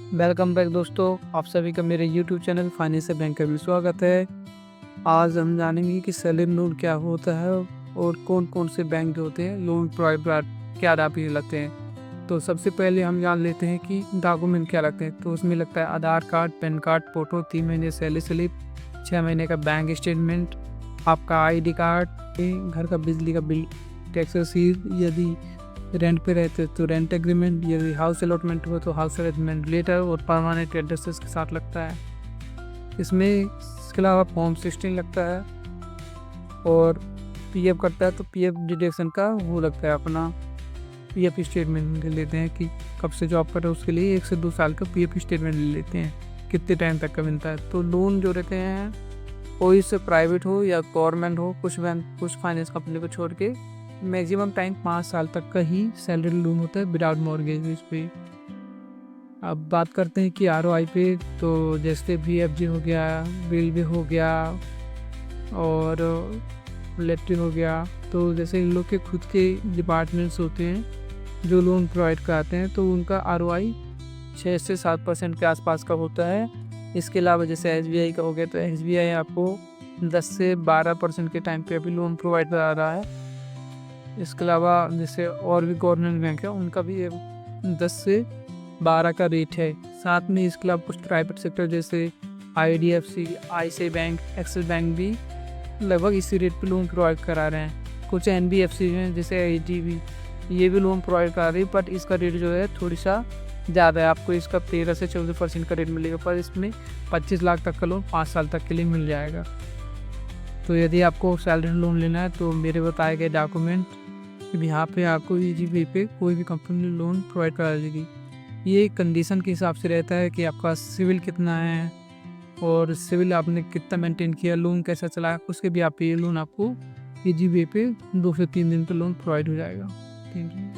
Welcome back दोस्तों, आप सभी का मेरे यूट्यूब चैनल फाइनेंशियल बैंक में स्वागत है। आज हम जानेंगे कि सैलरी लोन क्या होता है और कौन-कौन से बैंक जो होते हैं लोन प्रोवाइड क्या लाभ ये लगते हैं। तो सबसे पहले हम जान लेते हैं कि डॉक्यूमेंट क्या लगते हैं। तो उसमें लगता है आधार कार्ड, पैन कार्ड, फ़ोटो, 3 महीने सैलरी स्लिप, 6 महीने का बैंक स्टेटमेंट, आपका आईडी कार्ड, घर का बिजली का बिल, टैक्स रसीद, यदि रेंट पे रहते तो रेंट एग्रीमेंट, यदि हाउस अलॉटमेंट हो तो हाउस अलॉटमेंट लेटर और परमानेंट एड्रेसेस के साथ लगता है। इसके अलावा फॉर्म 16 लगता है और पीएफ करता है तो पीएफ डिडक्शन का वो लगता है अपना पीएफ स्टेटमेंट ले लेते हैं कि कब से जॉब कर रहे हो उसके लिए 1 से 2 साल का पीएफ स्टेटमेंट ले लेते हैं, कितने टाइम तक का मिलता है। तो लोन जो रहते हैं कोई से प्राइवेट हो या गवर्नमेंट हो, कुछ फाइनेंस कंपनी को छोड़ के मैक्सिमम टाइम 5 साल तक का ही सैलरी लोन होता है विदाउट मॉर्गेज इस पे। अब बात करते हैं कि आरओआई पे, तो जैसे वीएफजी हो गया, रेलवे हो गया और इलेक्ट्रिक हो गया। तो जैसे इन लोग के खुद के डिपार्टमेंट्स होते हैं जो लोन प्रोवाइड कराते हैं, तो उनका आरओआई 6 से 7% के आसपास का होता है। इसके अलावा जैसे एसबीआई का हो गया, तो एसबीआई आपको 10 से 12% के टाइम पे अभी लोन प्रोवाइड करा रहा है। इसके अलावा जैसे और भी गवर्नमेंट बैंक है उनका भी 10 से 12 का रेट है। साथ में इसके अलावा कुछ प्राइवेट सेक्टर जैसे IDFC, ICI bank, axis bank भी लगभग इसी रेट पे लोन प्रोवाइड करा रहे हैं। कुछ एनबीएफसी हैं जैसे एचडीबी, ये भी लोन प्रोवाइड करा रही है, बट इसका रेट जो है थोड़ी सा ज़्यादा है। आपको इसका 13 से 14% का रेट मिलेगा, पर इसमें 25 लाख तक का लोन 5 साल तक के लिए मिल जाएगा। तो यदि आपको सैलरी लोन लेना है तो मेरे बताए गए डॉक्यूमेंट यहाँ पे आपको इजी वे पे कोई भी कंपनी लोन प्रोवाइड करा देगी। ये कंडीशन के हिसाब से रहता है कि आपका सिविल कितना है और सिविल आपने कितना मेंटेन किया, लोन कैसा चला, उसके भी आप ये लोन आपको इजी वे पे 2 से 3 दिन पे लोन प्रोवाइड हो जाएगा। Thank you.